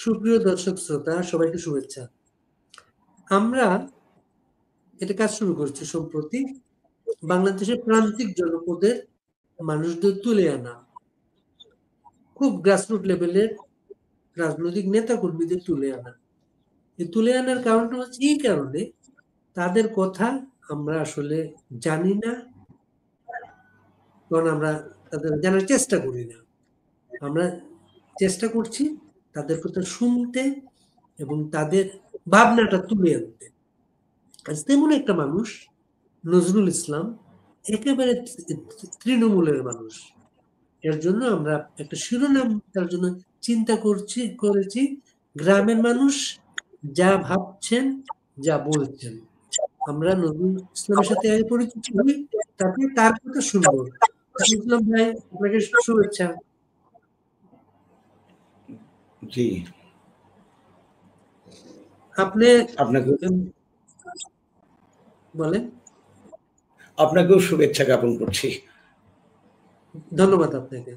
সুপ্রিয় দর্শক শ্রোতা, সবাইকে শুভেচ্ছা। আমরা এটা কাজ শুরু করছি সম্প্রতি বাংলাদেশের প্রান্তিক জনপদের মানুষদের তুলে আনা, খুব গ্রাসরুট লেভেলের রাজনৈতিক নেতা কর্মীদের তুলে আনা। এই তুলে আনার কারণটা হচ্ছে এই কারণে, তাদের কথা আমরা আসলে জানি না, কারণ আমরা তাদের জানার চেষ্টা করি না। আমরা চেষ্টা করছি তাদের কথা শুনতে এবং তাদের ভাবনাটা তুলে আনতে। আজ তেমন একটা মানুষ নজরুল ইসলাম, একেবারে তৃণমূলের মানুষ। এর জন্য আমরা একটা শিরোনাম তার জন্য চিন্তা করেছি, গ্রামের মানুষ যা ভাবছেন, যা বলছেন। আমরা নজরুল ইসলামের সাথে আগে পরিচিত হই, তারপরে তার কথা শুনবো। নজরুল ইসলাম ভাই, আপনাকে শুভেচ্ছা। জি, আপনাকেও শুভেচ্ছা জ্ঞাপন করছি। ধন্যবাদ আপনাকে।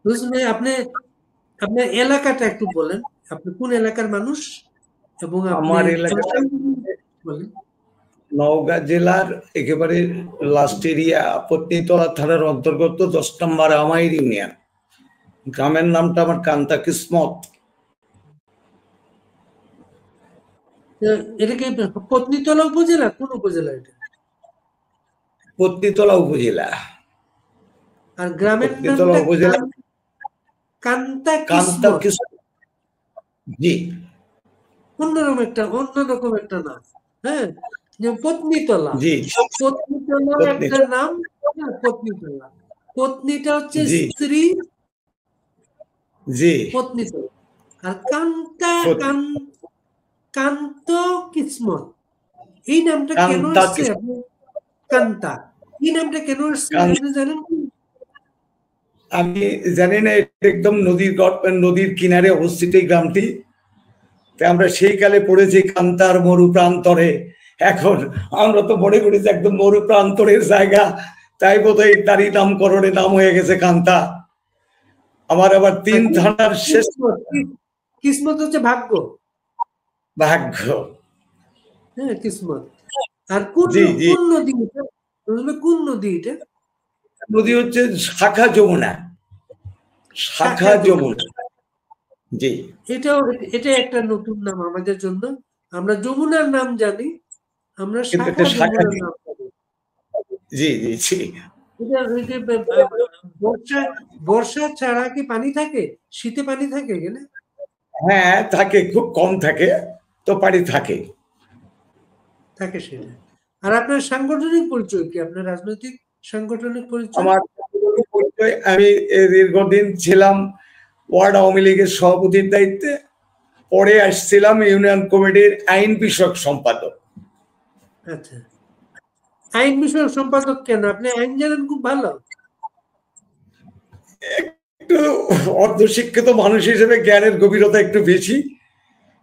নজরুল ভাই, আপনার এলাকাটা একটু বলেন, আপনি কোন এলাকার মানুষ? এবং আমার এলাকা নওগাঁ জেলার একেবারে লাস্ট এরিয়া, পত্নীতলা থানার অন্তর্গত 10 নম্বর আমাইর ইউনিয়ন। গ্রামের নামটা আমার কান্তা কিসমত। এটা কি পত্নীতলা উপজেলা? কোন উপজেলা এটা? পত্নীতলা উপজেলা। আর গ্রামের নামটা উপজেলা কান্তা কিসমত। জি, অন্যরকম একটা নাম। হ্যাঁ, পত্নীতলা। জি, পত্নীতলা একটা নাম। পত্নীতলা, পত্নীটা হচ্ছে স্ত্রী। জি, পত্নীতলা। আর কান্ত কিসমত, এই নামটা কেন আসছে? কান্তা, এই নামটা কেন আসছে আপনি জানেন? আমি জানি না, একদম নদীর কিনারে অবস্থিত এই গ্রামটি। আমরা সেই কালে পড়েছি কান্তার মরু প্রান্তরে। এখন আমরা তো মনে করি যে একদম মরু প্রান্তরের জায়গা, তাই বোধহয় তারই নামকরণে নাম হয়ে গেছে কান্তা। আমার আবার 3 থানার শেষ। কিসমত হচ্ছে ভাগ্য। ভাগ্য, হ্যাঁ, কিসমত। আর কোন নদী এটা? কোন নদী এটা? নদী হচ্ছে শাখা যমুনা। শাখা যমুনা, জি। এটা একটা নতুন নাম আমাদের জন্য। আমরা যমুনার নাম জানি, আমরা শাখা যমুনার নাম জানি। জি জি জি। বর্ষা ছাড়া কি পানি থাকে? শীতে পানি থাকে এখানে? হ্যাঁ থাকে, খুব কম থাকে, তো পানি থাকে সেটা। আর আপনার সাংগঠনিক পরিচয় কি? আপনার রাজনৈতিক সাংগঠনিক পরিচয়? আমার পরিচয়, আমি দীর্ঘদিন ছিলাম ওয়ার্ড আওয়ামী লীগের সভাপতির দায়িত্বে। পরে আসছিলাম ইউনিয়ন কমিটির আইন বিষয়ক সম্পাদক। আচ্ছা, আইন বিষয়ক সম্পাদক কেন? আপনি আইন জানেন খুব ভালো। একটু অর্ধশিক্ষিত মানুষ হিসেবে জ্ঞানের গভীরতা একটু বেশি,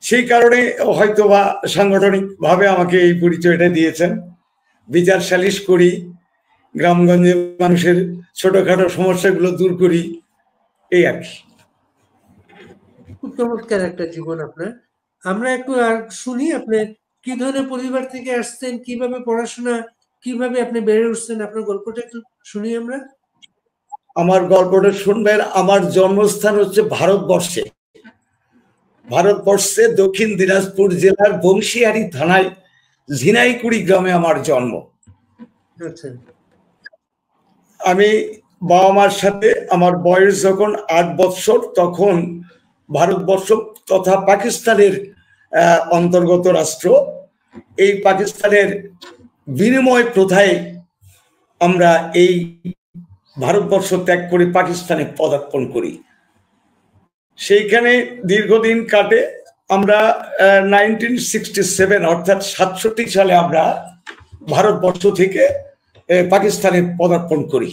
সেই কারণে হয়তোবা সাংগঠনিক ভাবে আমাকে এই পরিচয়টা দিয়েছেন। বিচার সালিশ করি, গ্রামগঞ্জের মানুষের ছোটখাটো সমস্যাগুলো দূর করি, এই আর কি। খুব চমৎকার একটা জীবন আপনার। আমরা একটু আর শুনি, আপনি কি ধরনের পরিবার থেকে আসছেন, কিভাবে পড়াশোনা, কিভাবে আপনি বেড়ে উঠছেন, আপনার গল্পটা একটু শুনি আমরা। আমার গল্পটা শুনবেন। আমার জন্মস্থান হচ্ছে ভারতবর্ষে। ভারতবর্ষে দক্ষিণ দিনাজপুর জেলার বংশিয়ারি থানায় ঝিনাইকুড়ি গ্রামে আমার জন্ম। আচ্ছা। আমি বাবা মার সাথে, আমার বয়স যখন 8 বৎসর, তখন ভারতবর্ষ তথা পাকিস্তানের অন্তর্গত রাষ্ট্র, এই পাকিস্তানের বিনিময় প্রথায় আমরা এই ভারতবর্ষ ত্যাগ করে পাকিস্তানে পদার্পণ করি। সেইখানে দীর্ঘদিন কাটে। আমরা 1967 অর্থাৎ 67 সালে আমরা ভারতবর্ষ থেকে পাকিস্তানে পদার্পণ করি।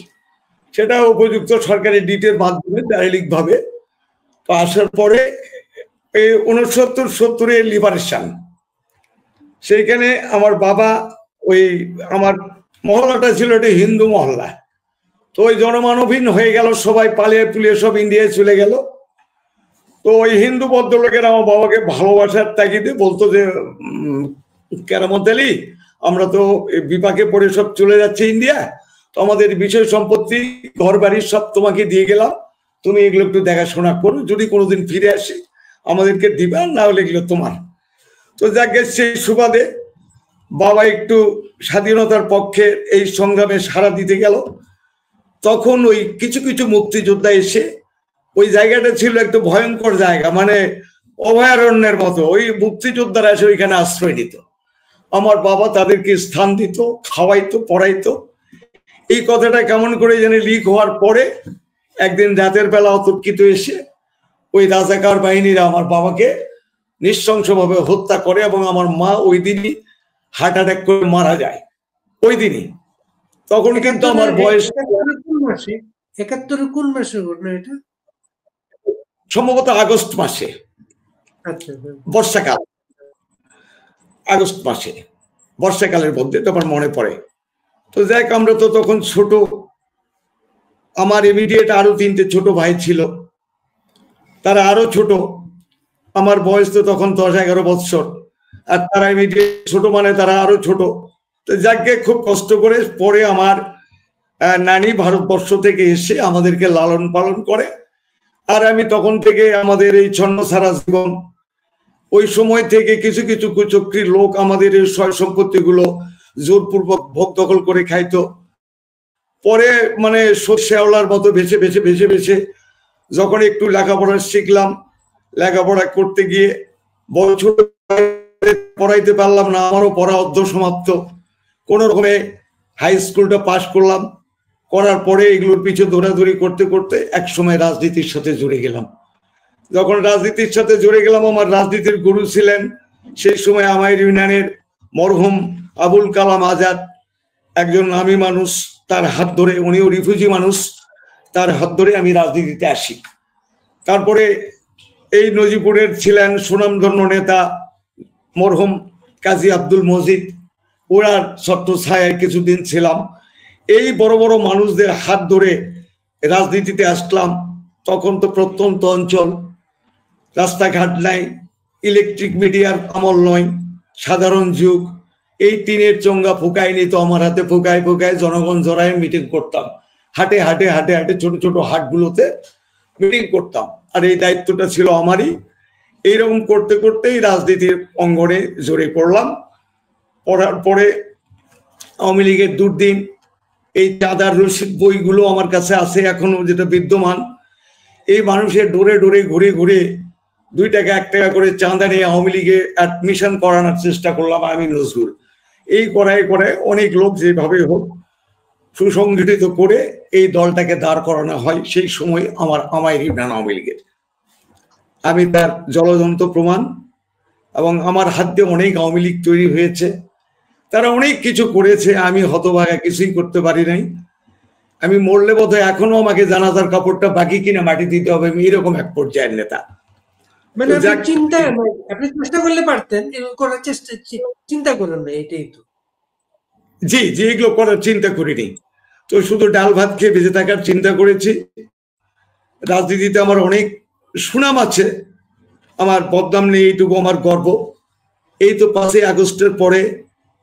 সেটা উপযুক্ত সরকারি ডিটের মাধ্যমে ডাইরেক্ট ভাবে। তো আসার পরে 69-70 লিবারেশন, সেইখানে আমার বাবা, ওই আমার মহল্লাটা ছিল একটা হিন্দু মহল্লা, তো ওই জনমানবহীন হয়ে গেল, সবাই পালিয়ে পুলিয়ে সব ইন্ডিয়ায় চলে গেল। তো ওই হিন্দু ভদ্রলোকের আমার বাবাকে ভালোবাসার তাগিদে বলতো যে কেরামত আলী, আমরা তো বিপাকে পড়ে সব চলে যাচ্ছে ইন্ডিয়া, তো আমাদের বিষয় সম্পত্তি ঘর বাড়ি সব তোমাকে দিয়ে গেলাম, তুমি এগুলো একটু দেখাশোনা করো, যদি কোনোদিন ফিরে আসি আমাদেরকে দিবা, না হলে এগুলো তোমার। তো যাকে সেই সুবাদে বাবা একটু স্বাধীনতার পক্ষে এই সংগ্রামে সাড়া দিতে গেল। তখন ওই কিছু কিছু মুক্তিযোদ্ধা এসে, ওই জায়গাটা ছিল একটু ভয়ঙ্কর জায়গা, মানে অভয়ারণ্যের মতো, ওই মুক্তিযোদ্ধারা এসে ওইখানে আশ্রয় নিত। আমার বাবা তাদেরকে স্থান দিত, খাওয়াইতো, পড়াইতো। এই কথাটা কেমন করে জানি লিক হওয়ার পরে একদিন রাতের বেলা অতর্কিত এসে ওই রাজাকার বাহিনীরা আমার বাবাকে নৃশংসভাবে হত্যা করে, এবং আমার মা ওই দিনই হার্ট অ্যাটাক করে মারা যায় ওই দিনই। তখন কিন্তু আমার বয়স 71 কোন মাসে ঘটনা এটা? সম্ভবত আগস্ট মাসে, আচ্ছা, বর্ষাকাল, আগস্ট মাসে, বর্ষাকালের মধ্যে তোমার মনে পড়ে। তো যাই হোক, আমরা তো তখন ছোট, আমার ইমিডিয়েট আরো 3টে ছোট ভাই ছিল, তারা আরো ছোট, আমার বয়স তো তখন 10-11 বৎসর, আর তারা ইমিডিয়েট ছোট মানে তারা আরো ছোট। তো যাকে খুব কষ্ট করে পরে আমার নানি ভারতবর্ষ থেকে এসে আমাদেরকে লালন পালন করে। আর আমি তখন থেকে আমাদের এই ছন্ন ছাড়া জীবন, ওই সময় থেকে কিছু কিছু কুচক্রী লোক আমাদের এই সয় সম্পত্তি গুলো জোরপূর্বক ভোগ দখল করে খাইতো। পরে মানে শ্যাওলার মতো ভেসে ভেসে ভেসে ভেসে যখন একটু লেখাপড়া শিখলাম, লেখাপড়া করতে গিয়ে বছর পড়াইতে পারলাম না, আমারও পড়া অর্ধ সমাপ্ত। কোন রকমে হাই স্কুলটা পাশ করলাম, করার পরে এগুলোর পিছু দৌড়াদৌড়ি করতে করতে এক সময় রাজনীতির সাথে জুড়ে গেলাম। যখন রাজনীতির সাথে জুড়ে গেলাম, আমার রাজনীতির গুরু ছিলেন সেই সময় আমার ইউনিয়নের মরহুম আবুল কালাম আজাদ, একজন নামী মানুষ, তার হাত ধরে, উনিও রিফিউজি মানুষ, তার হাত ধরে আমি রাজনীতিতে আসি। তারপরে এই নজিপুরের ছিলেন সুনামধন্য নেতা মরহুম কাজী আব্দুল মজিদ, ওনার ছত্র ছায়ায় কিছুদিন ছিলাম। এই বড় বড় মানুষদের হাত ধরে রাজনীতিতে আসলাম। তখন তো প্রত্যন্ত অঞ্চল, রাস্তাঘাট নাই, ইলেকট্রিক মিডিয়ার আমল নয়, সাধারণ যুগ। এই টিনের চঙ্গা ফুকায় নিত আমার হাতে, ফুকায় ফুকায় জনগণ জড়ায় মিটিং করতাম, হাটে হাটে হাটে হাটে ছোট ছোট হাটগুলোতে মিটিং করতাম, আর এই দায়িত্বটা ছিল আমারই। এইরকম করতে করতেই রাজনীতির অঙ্গনে জড়ে পড়লাম। পড়ার পরে আওয়ামী লীগের দুর্দিন, এই চাঁদার রসিদ বইগুলো আমার কাছে আছে এখনো, যেটা বিদ্যমান। এই মানুষের ডোরে ডোরে ঘুরে ঘুরে 2 টাকা 1 টাকা করে চাঁদা নিয়ে আওয়ামী লীগে অ্যাডমিশন করানোর চেষ্টা করলাম আমি, নজরুল। এই করায় করায় অনেক লোক যেভাবে হোক সুসংগঠিত করে এই দলটাকে দাঁড় করানো হয়। সেই সময় আমার ইউনিয়ন আওয়ামী লীগের আমি তার জলজন্ত প্রমাণ, এবং আমার হাত দিয়ে অনেক আওয়ামী লীগ তৈরি হয়েছে। তারা অনেক কিছু করেছে, আমি হতভাগা কিছুই করতে পারি নাই। আমি মরলে বোধহয় এখনো আমাকে জানাজার কাপড়টা বাকি কিনা মাটি দিতে হবে, আমি এরকম এক পর্যায়ের নেতা। মানে আপনি চেষ্টা করলে পারতেন, এবং করার চিন্তা করেন না, এটাই তো। জি জি, এগুলো করার চিন্তা করিনি, তো শুধু ডাল ভাত খেয়ে বেঁচে থাকার চিন্তা করেছি। রাজনীতিতে আমার অনেক সুনাম আছে, আমার বদনাম নেই, এইটুকু আমার গর্ব। এই তো 5ই আগস্টের পরে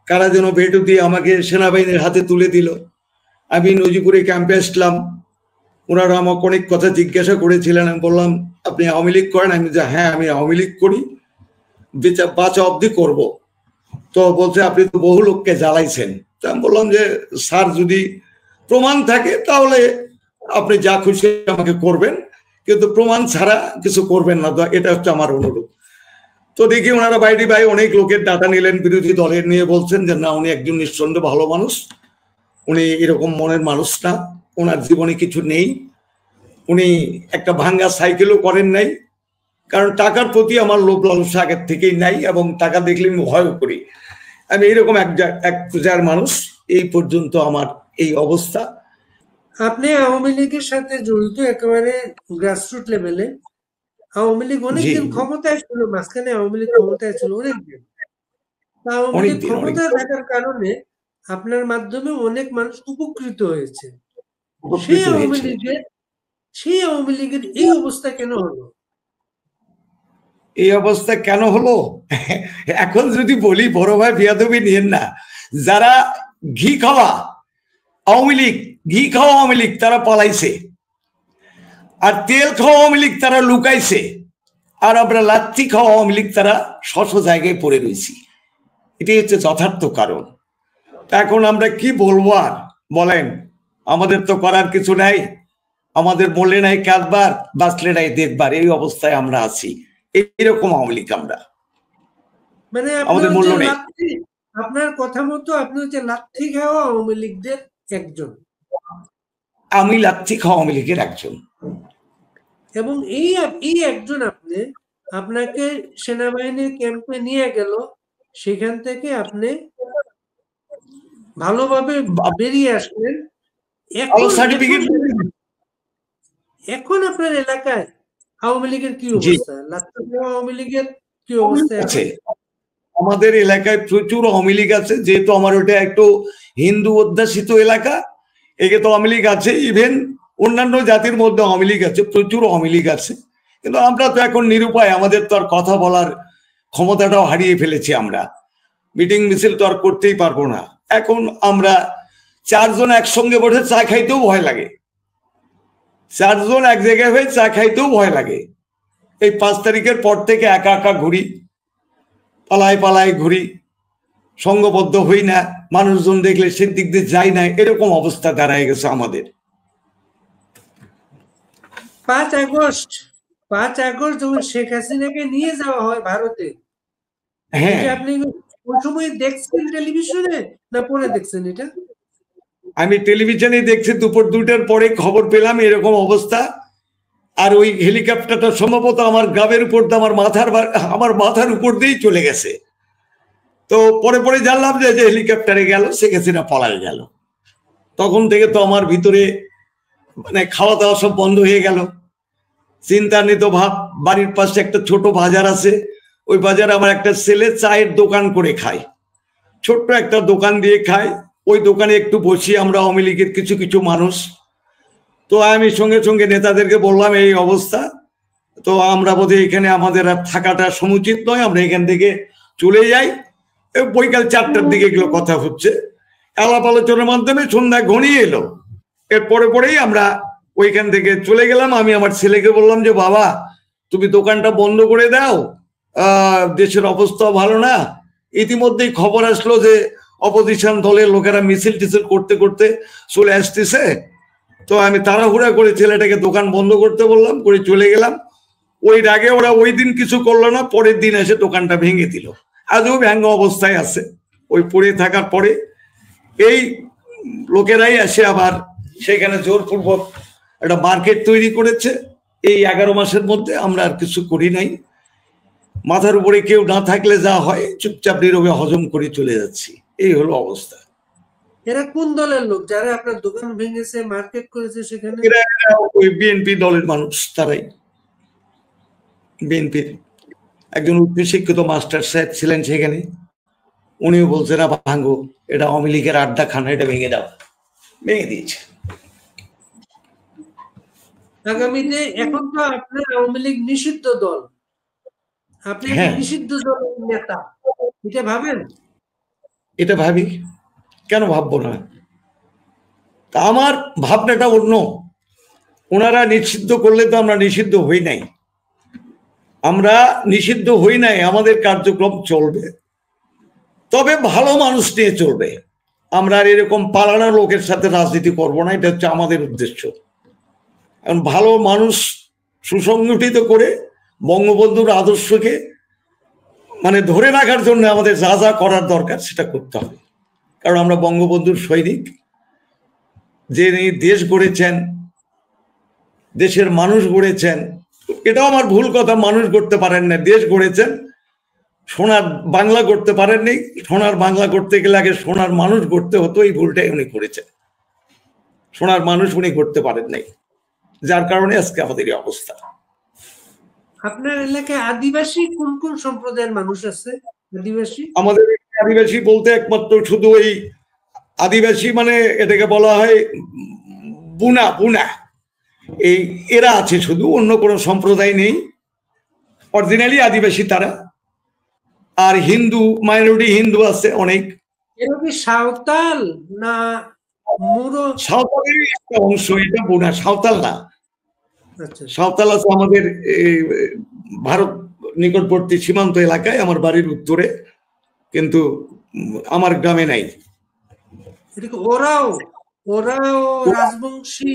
কারা যেন ভেটু দিয়ে আমাকে সেনাবাহিনীর হাতে তুলে দিল। আমি নজিপুরে ক্যাম্পে আসলাম, ওনারা আমাকে অনেক কথা জিজ্ঞাসা করেছিলেন। আমি বললাম, আপনি আওয়ামী লীগ করেন? আমি যে হ্যাঁ, আমি আওয়ামী লীগ করি, বাঁচা অবধি করবো। তো বলছে, আপনি তো বহু লোককে জ্বালাইছেন। তা আমি বললাম যে স্যার, যদি প্রমাণ থাকে তাহলে আপনি যা খুশি আমাকে করবেন, কিন্তু প্রমাণ ছাড়া কিছু করবেন না, এটা হচ্ছে আমার অনুরোধ। তো দেখি ওনারা বাইরে অনেক লোকের ডাটা নিলেন, বিরোধী দলের নিয়ে বলছেন যে না, উনি একজন নিঃসন্দেহে ভালো মানুষ, উনি এরকম মনের মানুষ না, ওনার জীবনে কিছু নেই, উনি একটা ভাঙ্গা সাইকেলও করেন নাই, কারণ টাকার প্রতি আমার লোভ লালসা আগের থেকেই নাই, এবং টাকা দেখলে আমি ভয়ও করি। আমি এরকম এক পূজার মানুষ। এই পর্যন্ত আমার এই অবস্থা। আপনি আওয়ামী লীগের সাথে জড়িত একেবারে গ্রাসরুট লেভেলে। আওয়ামী লীগ অনেকদিন ক্ষমতায় ছিল, মাঝখানে আওয়ামী লীগ ক্ষমতায় ছিল অনেকদিন। আওয়ামী লীগ ক্ষমতায় থাকার কারণে আপনার মাধ্যমে অনেক মানুষ উপকৃত হয়েছে। সেই আওয়ামী লীগের এই অবস্থা কেন হলো? এই অবস্থা কেন হলো? এখন যদি বলি, বড় ভাই বিয়াদবি নিয়েন না, যারা ঘি খাওয়া আওয়ামী লীগ, ঘি খাওয়া আওয়ামী লীগ তারা পালাইছে, আর তেল খাওয়া আওয়ামী লীগ তারা লুকাইছে, আর আমরা লাচ্ছি খাওয়া আওয়ামী লীগ তারা শশ জায়গায় পড়ে রয়েছি। এটাই হচ্ছে যথার্থ কারণ। এখন আমরা কি বলবো আর বলেন? আমাদের তো করার কিছু নাই, আমাদের বললে নাই কাজবার, বাঁচলে নাই দেখবার, এই অবস্থায় আমরা আছি। এইরকম আওয়ামী লীগ আমরা, মানে আমাদের মূল্য নেই। আপনার কথা মতো আপনি হচ্ছে লাঠি খাওয়া আওয়ামী লীগদের একজন। আমি লাচ্ছি খাওয়া আওয়ামী লীগের একজন। এবং এই একজন আপনাকে সেনাবাহিনীর ক্যাম্পে নিয়ে গেল, সেখান থেকে আপনি ভালোভাবে বেরিয়ে আসলেন। এখন আপনার এলাকায় আওয়ামী লীগের কি অবস্থা? আওয়ামী লীগের কি অবস্থা আছে? আমাদের এলাকায় প্রচুর আওয়ামী লীগ আছে, যেহেতু আমার ওটা একটু হিন্দু অধ্যাসিত এলাকা, একে তো আওয়ামী লীগ আছে। ইভেন অন্যান্য জাতির মধ্যে আওয়ামী লীগ আছে, প্রচুর আওয়ামী লীগ আছে। কিন্তু আমরা তো এখন নিরুপায়, আমাদের তো আর কথা বলার ক্ষমতাটাও হারিয়ে ফেলেছি আমরা। মিটিং মিছিল তো আর করতেই পারবো না। এখন আমরা 4 জন একসঙ্গে বসে চা খাইতেও ভয় লাগে, 4 জন এক জায়গায় হয়ে চা খাইতেও ভয় লাগে। এই 5 তারিখের পর থেকে একা একা ঘুরি, পালায় পালায় ঘুরি, সংঘবদ্ধ হই না, মানুষজন দেখলে সে দিক দিয়ে যাই না, এরকম অবস্থা দাঁড়ায় গেছে আমাদের। 5 আগস্ট যখন শেখ হাসিনাকে নিয়ে যাওয়া হয় ভারতে, হ্যাঁ, আপনি ওই সময় দেখছেন টেলিভিশনে না পরে দেখছেন? এটা আমি টেলিভিশনে দেখছি, দুপুর 2টার পরে খবর পেলাম এরকম অবস্থা। আর ওই হেলিকপ্টারটা সম্ভবত আমার গ্রামের উপর দিয়ে, আমার মাথার উপর দিয়েই চলে গেছে। তো পরে জানলাম যে হেলিকপ্টারে গেল, শেখ হাসিনা পলায় গেল। তখন থেকে তো আমার ভিতরে মানে খাওয়া দাওয়া সব বন্ধ হয়ে গেল, চিন্তান্বিত ভাব। বাড়ির পাশে একটা ছোট বাজার আছে, ওই বাজারে আমার একটা ছেলে চায়ের দোকান করে খায়, ছোট্ট একটা দোকান দিয়ে খায়। ওই দোকানে একটু বসি আমরা আওয়ামী লীগের কিছু কিছু মানুষ। তো আমি সঙ্গে সঙ্গে নেতাদেরকে বললাম এই অবস্থা, তো আমরা বোধহয় এখানে আমাদের আর থাকাটা সমুচিত নয়, আমরা এখান থেকে চলে যাই। বৈকাল 4টার দিকে এগুলো কথা হচ্ছে, আলাপ আলোচনার মাধ্যমে সন্ধ্যা ঘনিয়ে এলো। এর পরেই আমরা ওইখান থেকে চলে গেলাম। আমি আমার ছেলেকে বললাম যে বাবা, তুমি দোকানটা বন্ধ করে দাও, দেশের অবস্থা ভালো না। ইতিমধ্যেই খবর আসলো যে অপোজিশন দলের লোকেরা মিছিল টিছিল করতে করতে চলে আসতেছে। তো আমি তাড়াহুড়া করে ছেলেটাকে দোকান বন্ধ করতে বললাম, করে চলে গেলাম। ওই আগে ওরা ওই দিন কিছু করলো না, পরের দিন এসে দোকানটা ভেঙে দিল। আজও ভাঙ্গা অবস্থায় আছে। ওই পড়ে থাকার পরে এই লোকেরাই এসে আবার সেখানে জোরপূর্বক একটা মার্কেট তৈরি করেছে। এই 11 মাসের মধ্যে আমরা আর কিছু করি নাই। মাথার উপরে কেউ না থাকলে যা হয়, চুপচাপ নীরবে হজম করে চলে যাচ্ছি। এই হলো অবস্থা। এরা কোন দলের লোক যারা আপনার দোকান ভেঙেছে, মার্কেট করেছে সেখানে? এরা ওই বিএনপি দলের মানুষ, তারাই। বিএনপির একজন উচ্চশিক্ষিত মাস্টার সাহেব ছিলেন সেখানে, উনিও বলছে না ভাঙ্গো, এটা আওয়ামী লীগের আড্ডা খানা, এটা ভেঙে দাও। ভেঙে দিয়েছে। আগামীতে এখন তো আপনার আওয়ামী লীগ নিষিদ্ধ দল, আপনি নিষিদ্ধ দলের নেতা, এটা ভাবেন? এটা ভাবি, কেন ভাববো না? তা আমার ভাবনাটা অন্য। ওনারা নিষিদ্ধ করলে তো আমরা নিষিদ্ধ হই নাই, আমরা নিষিদ্ধ হই নাই, আমাদের কার্যক্রম চলবে, তবে ভালো মানুষ নিয়ে চলবে। আমরা আর এরকম পালানো লোকের সাথে রাজনীতি করবো না, এটা হচ্ছে আমাদের উদ্দেশ্য। এখন ভালো মানুষ সুসংগঠিত করে বঙ্গবন্ধুর আদর্শকে মানে ধরে রাখার জন্য আমাদের যা যা করার দরকার সেটা করতে হবে। কারণ আমরা বঙ্গবন্ধুর সৈনিক, যিনি দেশ গড়েছেন, দেশের মানুষ গড়েছেন। এটাও আমার ভুল কথা, মানুষ গড়তে পারেন না, দেশ গড়েছেন। সোনার বাংলা গড়তে পারেননি, সোনার বাংলা করতে গেলে আগে সোনার মানুষ গড়তে হতো, এই ভুলটাই উনি করেছেন। সোনার মানুষ উনি গড়তে পারেন নাই, যার কারণে আজকে আমাদের এই অবস্থা। আপনার এলাকায় আদিবাসী কোন কোন সম্প্রদায়ের মানুষ আছে? আদিবাসী, আমাদের আদিবাসী বলতে একমাত্র শুধু এই আদিবাসী, মানে এটাকে বলা হয় বুনা, এই এরা আছে শুধু, অন্য কোনো সম্প্রদায় নেই। অরিজিনালি আদিবাসী তারা। আর হিন্দু মাইনরিটি হিন্দু আছে অনেক। এরা কি সাঁওতাল না মুরো? সাঁওতালের একটা অংশ, এটা বোনা সাঁওতাল না। আচ্ছা, সাঁওতাল আছে আমাদের ভারত নিকটবর্তী সীমান্ত এলাকায়, আমার বাড়ির উত্তরে, কিন্তু আমার গ্রামে নাই। এটা কি ওরাও ওরাও রাজবংশী?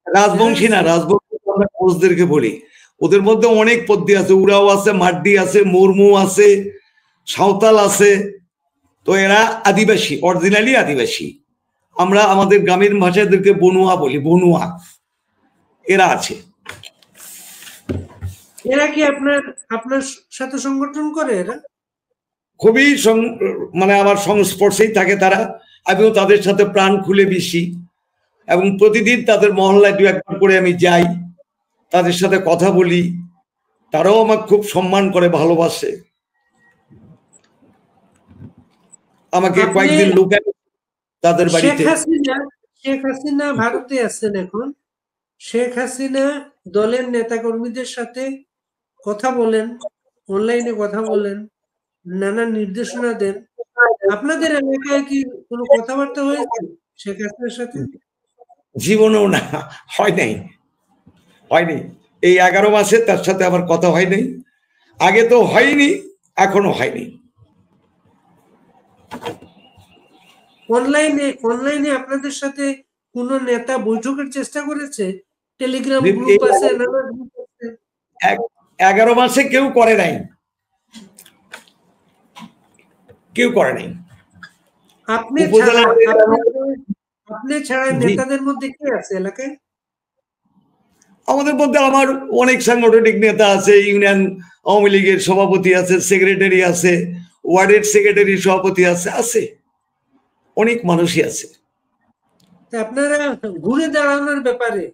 রাজবংশী না, রাজবংশী আমরা কোচদেরকে বলি। ওদের মধ্যে অনেক পদ্ধতি আছে, উরাও আছে, মাড্ডি আছে, মুরমু আছে, সাঁওতাল আছে। তো এরা আদিবাসী, অরিজিনালি আদিবাসী। আমরা আমাদের গ্রামীণ ভাষায় এদেরকে বনুয়া বলি, বনুয়া। এরা আছে। এরা কি আপনার আপনার সাথে সংগঠন করে? এরা খুবই মানে আমার সংস্পর্শেই থাকে তারা। আমিও তাদের সাথে প্রাণ খুলে মিশি এবং প্রতিদিন তাদের মহল্লায় দু একবার করে আমি যাই, তাদের সাথে কথা বলি। তারাও আমাকে খুব সম্মান করে, ভালোবাসে। আমাকে কয়েকদিন লুকায় তাদের বাড়িতে। শেখ হাসিনা ভারতে আছেন এখন। শেখ হাসিনা দলের নেতাকর্মীদের সাথে কথা বলেন, অনলাইনে কথা বলেন, নানা নির্দেশনা দেন। আপনাদের এলাকায় কি কোনো কথাবার্তা হয়েছে শেখ হাসিনার সাথে? জীবনেও না, হয়নি। এই 11 মাসে তার সাথে আমার কথা হয় নাই। আগে তো হয়নি, এখনো হয়নি। অনলাইনে আপনাদের সাথে কোন নেতা বৈঠকের চেষ্টা করেছে? টেলিগ্রাম গ্রুপ আছে, নানা গ্রুপ আছে। 11 মাসে কেউ করে নাই, কেউ করে নাই। আপনি ছাড়া নেতাদের মধ্যে কে আছে এলাকায়? আমাদের মধ্যে আমার অনেক সাংগঠনিক নেতা আছে। ইউনিয়ন আওয়ামী লীগের সভাপতি আছে, সেক্রেটারি আছে, ওয়ার্ডের সেক্রেটারি সভাপতি আছে, অনেক মানুষই আছে। আপনারা ঘুরে দাঁড়ানোর ব্যাপারে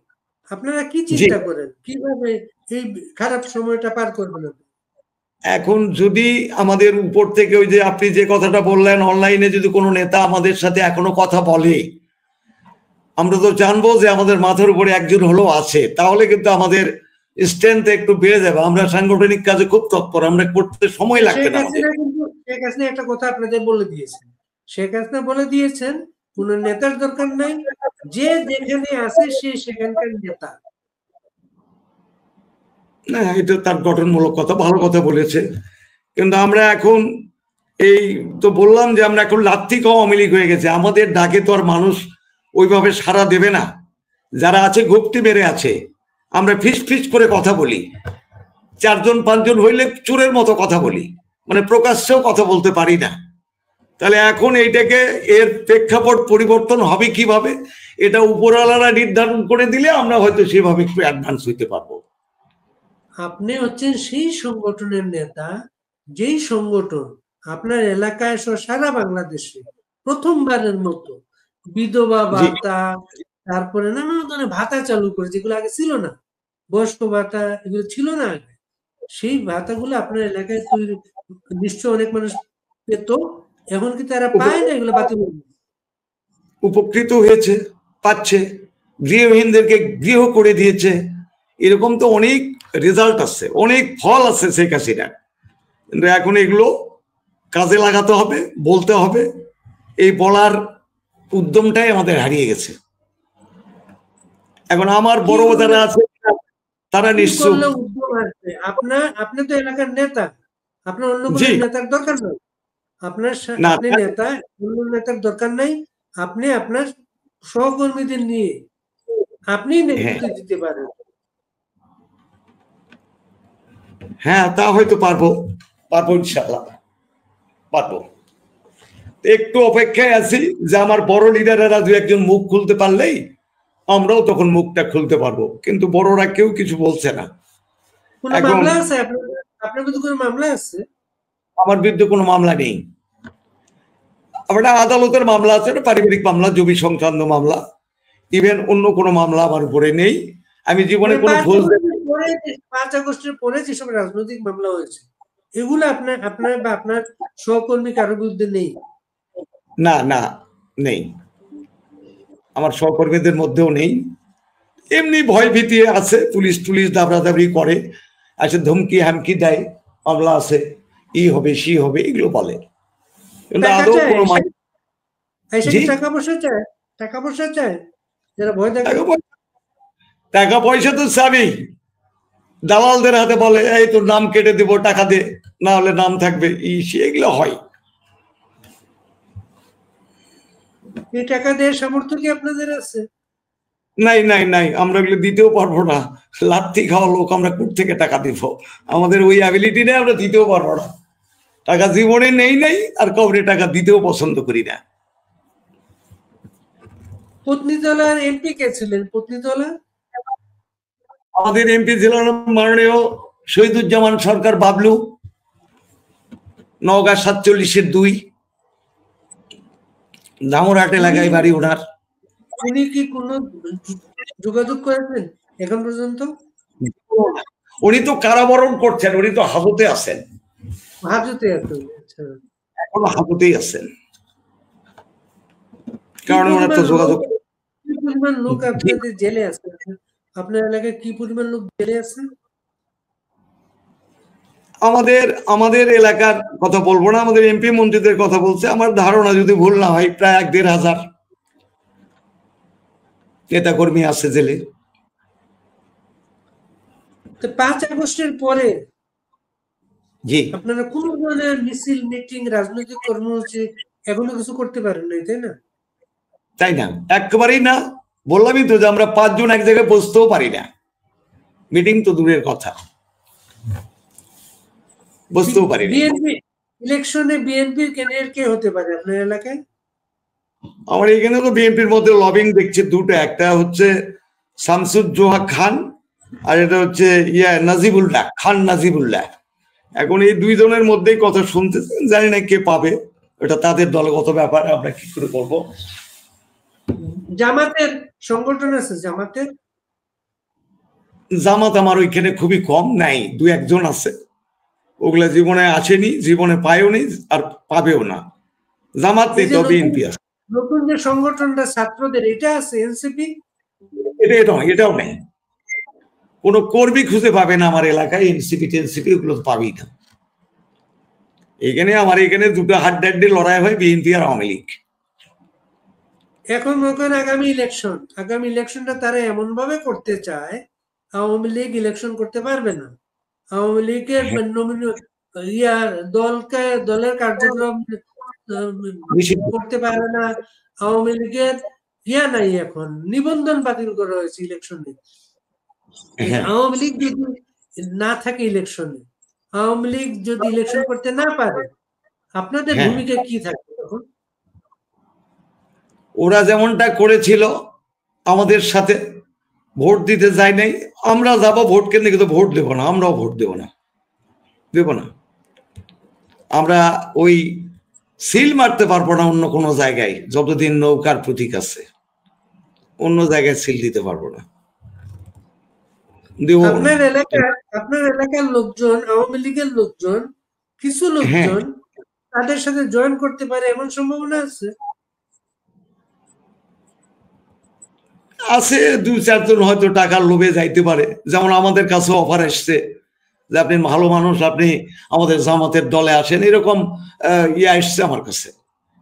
আপনারা কি চিন্তা করেন? কিভাবে এই খারাপ সময়টা পার করবেন? এখন যদি আমাদের উপর থেকে ওই যে আপনি যে কথাটা বললেন, অনলাইনে যদি কোনো নেতা আমাদের সাথে এখনো কথা বলে, আমরা তো জানবো যে আমাদের মাথার উপরে একজন হলেও আছে, তাহলে কিন্তু আমাদের স্ট্রেংথ একটু বেড়ে যাবে। আমরা সাংগঠনিক কাজে খুব তৎপর, আমরা করতে সময় লাগবে না। শেখ হাসিনা একটা কথা আপনাদের বলে দিয়েছেন। শেখ হাসিনা বলে দিয়েছেন কোন নেতার দরকার নাই, যে যেখানে আছে সে সেখানকার নেতা। না, এটা তার গঠনমূলক কথা, ভালো কথা বলেছে। কিন্তু আমরা এখন এই তো বললাম যে আমরা এখন লাত্তি খাওয়া আওয়ামী লীগ হয়ে গেছে। আমাদের ডাকে তো আর মানুষ ওইভাবে সাড়া দেবে না। যারা আছে ঘুপটি মেরে আছে। আমরা ফিস ফিস করে কথা বলি, 4 জন 5 জন হইলে চোরের মতো কথা বলি, মানে প্রকাশ্যেও কথা বলতে পারি না। তাহলে এখন এইটাকে এর প্রেক্ষাপট পরিবর্তন হবে কিভাবে, এটা উপরওয়ালারা নির্ধারণ করে দিলে আমরা হয়তো সেভাবে একটু অ্যাডভান্স হইতে পারবো। আপনি হচ্ছেন সেই সংগঠনের নেতা, যেই সংগঠন আপনার এলাকায় সারা বাংলাদেশে প্রথমবারের মতো বিধবা ভাতা, তারপরে নানা ধরনের ভাতা চালু করে, যেগুলো আগে ছিল না। বয়স্ক ভাতা এগুলো ছিল না আগে। সেই ভাতাগুলো আপনার এলাকায় নিশ্চয় অনেক মানুষ পেত, এখন কি তারা পায় না? এগুলো বাতিল উপকৃত হয়েছে, পাচ্ছে। গৃহহীনদেরকে গৃহ করে দিয়েছে। এরকম তো অনেক রেজাল্ট আছে, অনেক ফল আছে শেখ হাসিনার। কিন্তু এখন এগুলো কাজে লাগাতে হবে, বলতে হবে। এই বলার উদ্যমটাই আমাদের হারিয়ে গেছে। এখন আমার বড় যারা আছে তারা নিশ্চয়। আপনি তো এলাকার নেতা, আপনার অন্য কোনো নেতার দরকার নাই। আপনি নেতা, অন্য নেতার দরকার নাই। আপনি আপনার সহকর্মীদের নিয়ে আপনি নেতৃত্ব দিতে পারেন। হ্যাঁ, তা হয়তো পারবো ইনশাআল্লাহ পারবো। একটু অপেক্ষায় আছি যে আমার বড় লিডারেরা 2 একজন মুখ খুলতে পারলেই আমরাও তখন মুখটা খুলতে পারবো। কিন্তু বড়রা কেউ কিছু বলছে না। আমার বিরুদ্ধে কোনো মামলা নেই। একটা আদালতের মামলা আছে, পারিবারিক মামলা, জমি সংক্রান্ত মামলা। ইভেন অন্য কোনো মামলা আমার উপরে নেই। আমি জীবনে কোনো 5 আগস্টের পরে যেসব রাজনৈতিক মামলা হয়েছে, এগুলো আপনার বা আপনার সহকর্মী কারোর বিরুদ্ধে নেই? না, নেই। আমার সহকর্মীদের মধ্যেও নেই। এমনি ভয় ভীতি আছে, পুলিশ দাবরাদাবরি করে। আসে ধমকি হামকি দেয়, মামলা আছে, ই হবে সি হবে, এগুলো বলে। কিন্তু টাকা আদৌ চায় কোনো এসে? এসে জি কি টাকা পয়সা চায়? টাকা পয়সা চায় যারা ভয় দেখায়? টাকা পয়সা তো চাবি, দালালদের হাতে বলে এই তোর নাম কেটে দিব, টাকা দে, না হলে নাম থাকবে, এগুলো হয়। এই টাকা দেওয়ার সামর্থ্য কি আপনাদের আছে? নাই নাই নাই, আমরা এগুলো দিতেও পারবো না। লাত্তি খাওয়া লোক আমরা কোথা থেকে টাকা দিব? আমাদের ওই অ্যাবিলিটি নেই, আমরা দিতেও পারবো না। টাকা জীবনে নেই, আর কাউরে টাকা দিতেও পছন্দ করি না। পত্নীতলার এমপি কে ছিলেন? পত্নীতলা আমাদের এমপি ছিলেন মাননীয় শহীদুজ্জামান সরকার বাবলু, নওগাঁ 47-2, দামোরহাট এলাকায় বাড়ি ওনার। উনি কি কোনো যোগাযোগ করেছেন এখন পর্যন্ত? উনি তো কারাবরণ করছেন, উনি তো হাজতে আছেন, হাজতে আছেন? আচ্ছা, এখনো হাজতেই আছেন, কি কারণ ওনার তো পরিমাণ যোগাযোগ। কি পরিমাণ লোক আপনাদের জেলে আছে? আপনার এলাকায় কি পরিমাণ লোক জেলে আছে? আমাদের এলাকার কথা বলবো না, আমাদের এমপি মন্ত্রীদের কথা বলছে। আমার ধারণা যদি ভুল না হয় প্রায় 1-1.5 হাজার নেতা কর্মী আছে জেলে। তো 5 আগস্টের পরে জি, আপনারা কোন ধরনের মিছিল, মিটিং, রাজনৈতিক কর্মসূচি এখনো কিছু করতে পারেন নাই, তাই না? তাই না? একেবারেই না। বললামই তো যে আমরা 5 জন এক জায়গায় বসতেও পারি না, মিটিং তো দূরের কথা, বসতেও পারি না। বিএনপি ইলেকশনে বিএনপির ক্যান্ডিডেট কে হতে পারে আপনার এলাকায়? আমার এখানে তো বিএনপির মধ্যে লবিং দেখছি দুটো, একটা হচ্ছে শামসুজ্জোহা খান, আর এটা হচ্ছে নাজিবুল্লাহ খান, নাজিবুল্লাহ। এখন এই 2 জনের মধ্যেই কথা শুনতেছেন, জানি না কে পাবে, ওটা তাদের দলগত ব্যাপার, আমরা কি করে করবো। জামাতের সংগঠন আছে? জামাতের জামাত আমার ওইখানে খুবই কম, নাই 2-1 জন আছে, ওগুলা জীবনে আসেনি, জীবনে পায়ওনি, আর পাবেও না। জামাত নেই, তো বিএনপি আছে। নতুন যে সংগঠনটা ছাত্রদের, এটা আছে এনসিপি? এটাও নেই। কোনো কর্মী খুঁজে পাবে না আমার এলাকায়, এনসিপি টেনসিপি ওগুলো তো পাবেই না। আমার এখানে দুটো হাড্ডাহাড্ডি লড়াই হয়, বিএনপি আর আওয়ামী লীগ। এখন মনে করেন আগামী ইলেকশনটা তারা এমন ভাবে করতে চায়, আওয়ামী লীগ ইলেকশন করতে পারবে না। আওয়ামী লীগের দলের কার্যক্রম করতে পারে না। আওয়ামী লীগের নাই, এখন নিবন্ধন বাতিল করা হয়েছে ইলেকশনে। আওয়ামী লীগ যদি না থাকে ইলেকশনে, আওয়ামী লীগ যদি ইলেকশন করতে না পারে, আপনাদের ভূমিকা কি থাকবে তখন? ওরা যেমনটা করেছিল আমাদের সাথে, ভোট দিতে যাই নাই, আমরা যাবো ভোট কেন্দ্রে, কিন্তু ভোট দেবো না, আমরাও ভোট দেব না। আমরা ওই সিল মারতে পারবো না অন্য কোনো জায়গায়, যতদিন নৌকার প্রতীক আছে, অন্য জায়গায় সিল দিতে পারবো না। আপনার এলাকার লোকজন, আওয়ামী লীগের লোকজন, কিছু লোকজন তাদের সাথে জয়েন করতে পারে, এমন সম্ভাবনা আছে? আছে 2-4 জন হয়তো টাকার লোভে যাইতে পারে। যেমন আমাদের কাছে অফার আসছে যে আপনি ভালো মানুষ, আপনি আমাদের জামাতের দলে আসেন, এরকম আসছে আমার কাছে,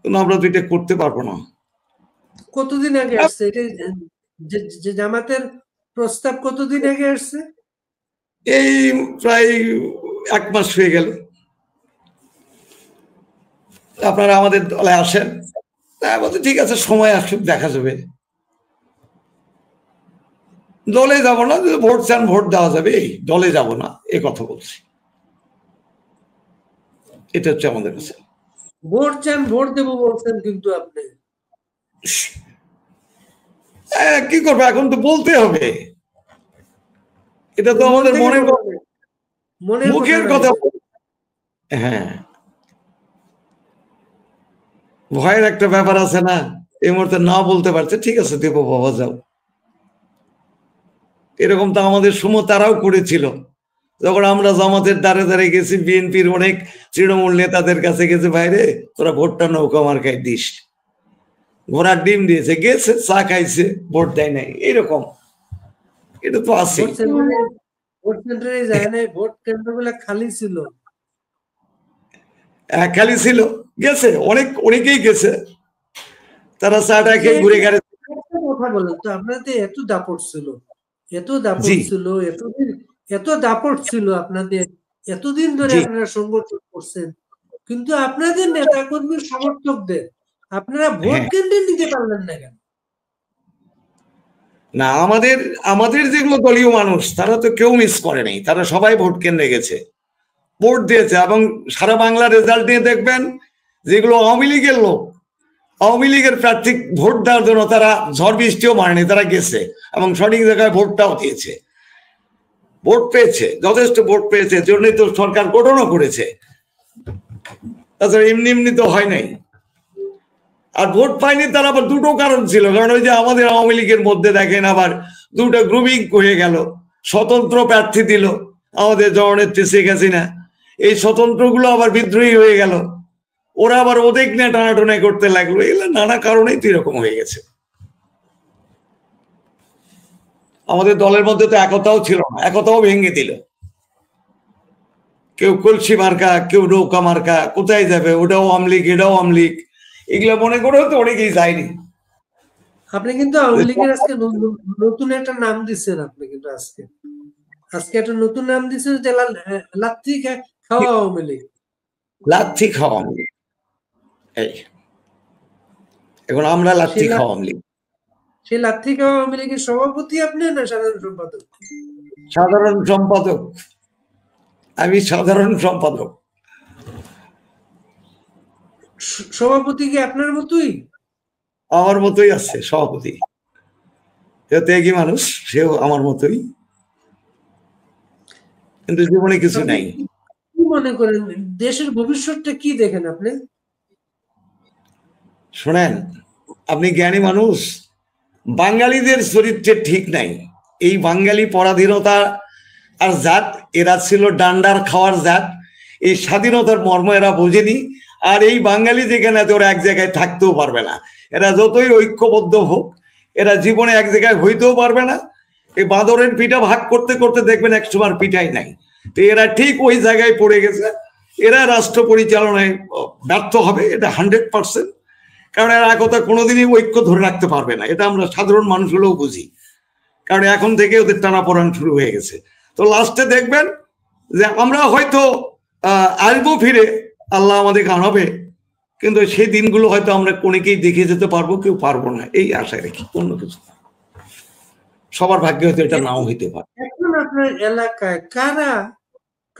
কিন্তু আমরা তো এটা করতে পারবো না। কতদিন আগে আসছে এটা? যে জামাতের প্রস্তাব কতদিন আগে আসছে? এই প্রায় 1 মাস হয়ে গেল। আপনারা আমাদের দলে আসেন, বলতে ঠিক আছে, সময় আসুক, দেখা যাবে। দলে যাব না, ভোট চান ভোট দেওয়া যাবে, এই দলে যাব না, এ কথা বলছি। এটা হচ্ছে আমাদের কাছে। ভোট চান ভোট দেবো বলছেন, কিন্তু আপনি কি করবো, এখন তো বলতে হবে, এটা তো আমাদের মুখের কথা। হ্যাঁ, ভয়ের একটা ব্যাপার আছে না, এই মুহূর্তে না বলতে পারছে, ঠিক আছে দেবো বাবা, যাও। এরকম তো আমাদের সময় তারাও করেছিল, যখন আমরা জামাতের দ্বারে দ্বারে গেছি, বিএনপির অনেক তৃণমূল নেতাদের কাছে গেছে, ভাইরে তোরা ভোটটা নৌকা মার্কায় দিস, ঘোড়ার ডিম দিয়েছে, গেছে, চা খাইছে, ভোট দেয় নাই, এইরকম। এটা তো আছে। ভোট সেন্টারে যায় নাই, ভোট কেন্দ্রগুলো খালি ছিল। খালি ছিল, গেছে অনেকেই গেছে, তারা চাটা খেয়ে ঘুরে গেছে। কথা বলেন তো, আপনাদের এত দাপট ছিল, এত দাপট জি ছিল, এত দাপট ছিল আপনাদের, এতদিন ধরে জি আপনারা সংগঠন করছেন, কিন্তু আপনাদের নেতা কর্মীর সমর্থকদের আপনারা ভোট হ্যাঁ, কেন্দ্রে নিতে পারলেন না কেন? না আমাদের আমাদের যেগুলো দলীয় মানুষ তারা তো কেউ মিস করে নাই, তারা সবাই ভোট কেন্দ্রে গেছে, ভোট দিয়েছে। এবং সারা বাংলা রেজাল্ট নিয়ে দেখবেন যেগুলো আওয়ামী লীগের লোক, আওয়ামী লীগের প্রার্থী ভোট দেওয়ার জন্য তারা ঝড় বৃষ্টিও মারেনি, তারা গেছে এবং সঠিক জায়গায় ভোটটাও দিয়েছে, ভোট পেয়েছে, যথেষ্ট ভোট পেয়েছে, জন্যই তো সরকার গঠনও করেছে। তাছাড়া এমনি এমনি তো হয় নাই। আর ভোট পায়নি তার আবার দুটো কারণ ছিল, কারণ ওই যে আমাদের আওয়ামী লীগের মধ্যে দেখেন আবার দুটো গ্রুপিং হয়ে গেল, স্বতন্ত্র প্রার্থী দিল আমাদের জননেত্রী শেখ হাসিনা, এই স্বতন্ত্রগুলো আবার বিদ্রোহী হয়ে গেল, ওরা আবার ওদের নিয়ে টানাটানি করতে লাগলো, এগুলো নানা কারণেই তো এরকম হয়ে গেছে। আমাদের দলের মধ্যে তো একতাও ছিল না, একতাও ভেঙে দিল, কেউ কলসি মার্কা, কেউ নৌকা মার্কা, কোথায় যাবে, ওটাও আওয়ামী লীগ এটাও আওয়ামী লীগ, এগুলো মনে করেও তো অনেকেই যায়নি। আপনি কিন্তু আওয়ামী লীগের আজকে নতুন একটা নাম দিচ্ছেন, আপনি কিন্তু আজকে একটা নতুন নাম দিচ্ছেন যে লাত্তি খাওয়া আওয়ামী লীগ। লাচ্ছি খাওয়া আওয়ামী লীগ, এই এখন আমরা লাচ্ছি খাওয়া আওয়ামী লীগ। সেই লাত্তি খাওয়া আওয়ামী লীগের সভাপতি আপনি না সাধারণ সম্পাদক? সাধারণ সম্পাদক, আমি সাধারণ সম্পাদক। সভাপতি কি আপনার মতোই? আমার মতোই আছে সভাপতি, সেও ত্যাগী মানুষ, সেও আমার মতোই, কিন্তু জীবনে কিছু নাই। কি মনে করেন দেশের ভবিষ্যৎটা কি দেখেন আপনি? শোনেন, আপনি জ্ঞানী মানুষ, বাঙালিদের চরিত্রে ঠিক নাই। এই বাঙালি পরাধীনতা আর জাত, এরা ছিল ডান্ডার খাওয়ার জাত, এই স্বাধীনতার মর্ম এরা বোঝেনি। আর এই বাঙালি যেখানে আছে ওরা এক জায়গায় থাকতেও পারবে না, এরা যতই ঐক্যবদ্ধ হোক এরা জীবনে এক জায়গায় হইতেও পারবে না। এই বাঁদরের পিঠা ভাগ করতে করতে দেখবেন এক সময় পিঠাই নাই, তো এরা ঠিক ওই জায়গায় পড়ে গেছে। এরা রাষ্ট্র পরিচালনায় ব্যর্থ হবে, এটা 100%, কারণ এরা একতা কোনোদিনই ঐক্য ধরে রাখতে পারবে না, এটা আমরা সাধারণ মানুষগুলোও বুঝি, কারণ এখন থেকে ওদের টানাপোড়েন শুরু হয়ে গেছে। তো লাস্টে দেখবেন যে আমরা হয়তো আসবো ফিরে, আল্লাহ আমাদেরকে আনাবে, কিন্তু সেই দিনগুলো হয়তো আমরা অনেকেই দেখে যেতে পারবো, কেউ পারবো না, এই আশায় রাখি, অন্য কিছু না। সবার ভাগ্যে হয়তো এটা নাও হইতে পারে। এখন আপনার এলাকায় কারা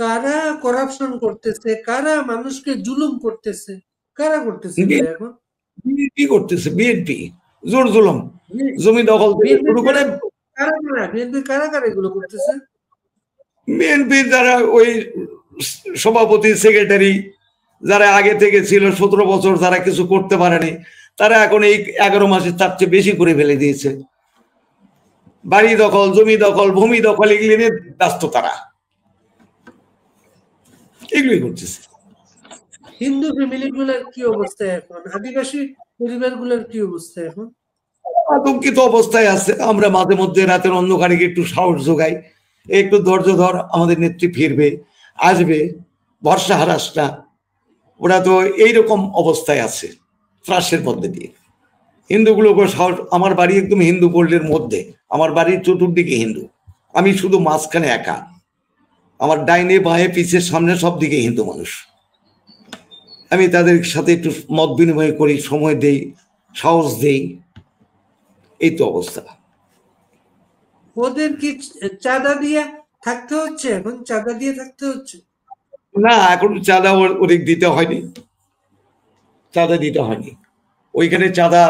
কারা করাপশন করতেছে, কারা মানুষকে জুলুম করতেছে, কারা করতেছে এখন? বিএনপি করতেছে, বিএনপি জোর জুলুম, জমি দখল থেকে শুরু করে। বিএনপি কারা কারা এগুলো করতেছে? বিএনপি যারা ওই সভাপতি সেক্রেটারি যারা আগে থেকে ছিল 17 বছর, যারা কিছু করতে পারেনি, তারা এখন এই 11 মাসে তার চেয়ে বেশি করে ফেলে দিয়েছে। বাড়ি দখল, জমি দখল, ভূমি দখল, এগুলি নিয়ে ব্যস্ত তারা, এগুলোই করতেছে। হিন্দু ফ্যামিলি গুলার কি অবস্থা এখন? আদিবাসী পরিবার গুলার কি অবস্থা এখন? আতঙ্কিত অবস্থায় আছে। আমরা মাঝে মধ্যে রাতের অন্ধকারে একটু সাহস যোগাই, একটু ধৈর্য ধর, আমাদের নেত্রী ফিরবে, আসবে, ভরসা হারাস না। ওরা তো এইরকম অবস্থায় আছে ত্রাসের মধ্যে দিয়ে। হিন্দুগুলোকে সাহস, আমার বাড়ি একদম হিন্দু পল্লীর মধ্যে, আমার বাড়ির চতুর্দিকে হিন্দু, আমি শুধু মাঝখানে একা, আমার ডাইনে বাঁয়ে পিছে সামনে সব দিকে হিন্দু মানুষ। আমি তাদের সাথে একটু মত বিনিময় করি, সময় দেই, সাহস দেই, এই তো অবস্থা। ওদের কি চাঁদা দিয়ে থাকতে হচ্ছে এখন? চাঁদা দিয়ে থাকতে হচ্ছে না, এখন চাঁদা ওদিক দিতে হয়নি, চাঁদা দিতে হয়নি, ওইখানে চাঁদা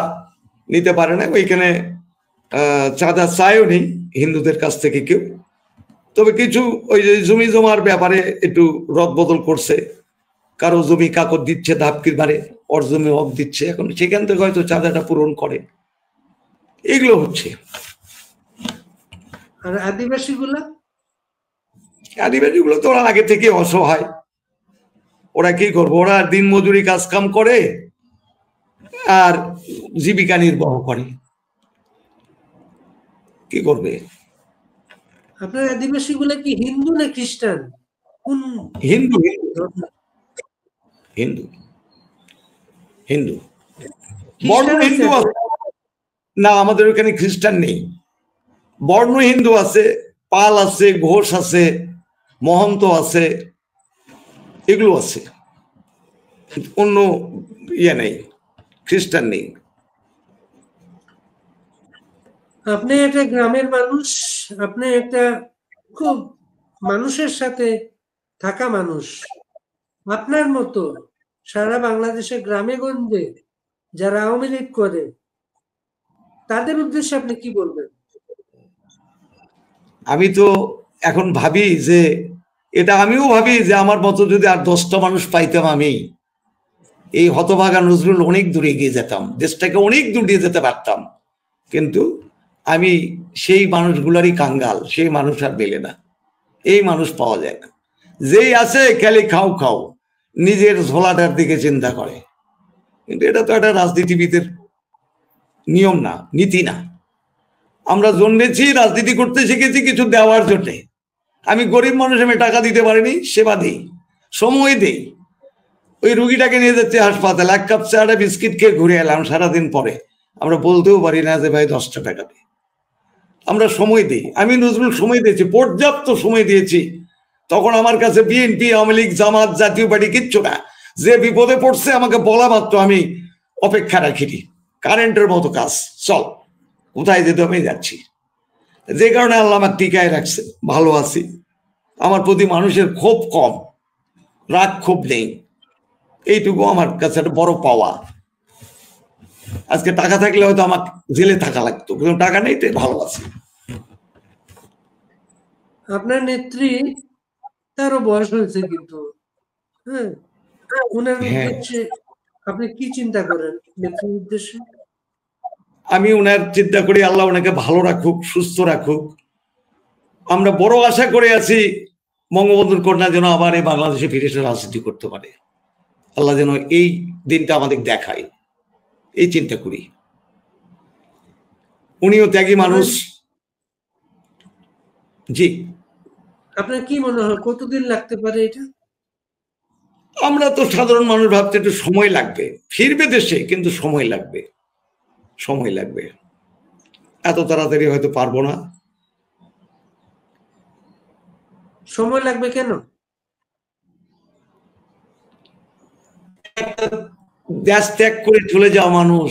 নিতে পারে না, ওইখানে চাঁদা চায়ও নেই হিন্দুদের কাছ থেকে কেউ। তবে কিছু ওই যে জমি জমার ব্যাপারে একটু রদবদল করছে, কারো জমি কাকর দিচ্ছে ধাপকির মারে, ওর জমি অফ দিচ্ছে, এখন সেখান থেকে হয়তো চাঁদাটা পূরণ করে, এগুলো হচ্ছে। আর আদিবাসী গুলা? আদিবাসী গুলো তো ওরা আগে থেকে অসহায়, ওরা কি করবো, ওরা দিন মজুরি কাজ কাম করে আর জীবিকা নির্বাহ করে, কি করবে? আপনার আদিবাসী গুলা কি হিন্দু না খ্রিস্টান? কোন হিন্দু ধর্ম? হিন্দু হিন্দু বর্ণ খ্রিস্টান আছে? হিন্দু আছে না, আমাদের ওখানে খ্রিস্টান নেই। বর্ণ হিন্দু আছে, পাল আছে, ঘোষ আছে, মহন্ত আছে, এগুলো আছে। অন্য ইয়ে নেই, খ্রিস্টান নেই। আপনি একটা গ্রামের মানুষ, আপনি একটা খুব মানুষের সাথে থাকা মানুষ। আপনার মতো সারা বাংলাদেশে গ্রামে গঞ্জে যারা আওয়ামী লীগ করে তাদের উদ্দেশ্যে আপনি কি বলবেন? আমি তো এখন ভাবি যে এটা, আমিও ভাবি যে আমার মতো যদি আর 10টা মানুষ পাইতাম, আমি এই হতভাগা নজরুল অনেক দূরে এগিয়ে যেতাম, দেশটাকে অনেক দূর দিয়ে যেতে পারতাম। কিন্তু আমি সেই মানুষগুলারই কাঙ্গাল, সেই মানুষ আর মেলে না, এই মানুষ পাওয়া যায় না। যেই আছে খালি খাও খাও, নিজের ঝোলাটার দিকে চিন্তা করে। কিন্তু এটা তো একটা রাজনীতিবিদের নিয়ম না, নীতি না। আমরা জন্মেছি রাজনীতি করতে শিখেছি কিছু দেওয়ার জন্য। আমি গরিব মানুষ, আমি টাকা দিতে পারিনি, সেবা দিই, সময় দেই। ওই রুগীটাকে নিয়ে যাচ্ছে হাসপাতাল, 1 কাপ চা আর বিস্কিট খেয়ে ঘুরে এলাম, সারাদিন পরে আমরা বলতেও পারি না যে ভাই 10টা টাকা দিই। আমরা সময় দিই, আমি নজরুল সময় দিয়েছি, পর্যাপ্ত সময় দিয়েছি। তখন আমার কাছে বিএনপি, আওয়ামী লীগ, জামাত, জাতীয় পার্টি কিচ্ছু না। যে বিপদে পড়ছে আমাকে বলা মাত্র আমি অপেক্ষা রাখিনি, কারেন্টের মতো কাজ, চল কোথায় যেতে আমি যাচ্ছি। যে কারণে আল্লাহ আমার টিকায় রাখছে, ভালো আছি। আমার প্রতি মানুষের ক্ষোভ কম, রাগ ক্ষোভ নেই, এইটুকু আমার কাছে একটা বড় পাওয়া। আজকে টাকা থাকলে হয়তো আমার জেলে থাকা লাগতো, কিন্তু টাকা নেই, তাই ভালো আছি। আপনার নেত্রী, তারও বয়স হয়েছে কিন্তু, হ্যাঁ, ওনার হ্যাঁ, উদ্দেশ্যে আপনি কি চিন্তা করেন নেত্রীর উদ্দেশ্যে? আমি ওনার চিন্তা করি আল্লাহ ওনাকে ভালো রাখুক, সুস্থ রাখুক। আমরা বড় আশা করে আছি বঙ্গবন্ধুর কন্যা যেন আবার এই বাংলাদেশে ফিরে এসে রাজনীতি করতে পারে। আল্লাহ যেন এই দিনটা আমাদের দেখায়, এই চিন্তা করি। উনিও ত্যাগী মানুষ। জি, আপনার কি মনে হয় কতদিন লাগতে পারে এটা? আমরা তো সাধারণ মানুষ ভাবতে একটু সময় লাগবে, ফিরবে দেশে, কিন্তু সময় লাগবে, সময় লাগবে, এত তাড়াতাড়ি হয়তো পারবো না। সময় লাগবে কেন? দেশ ত্যাগ করে চলে যাওয়া মানুষ,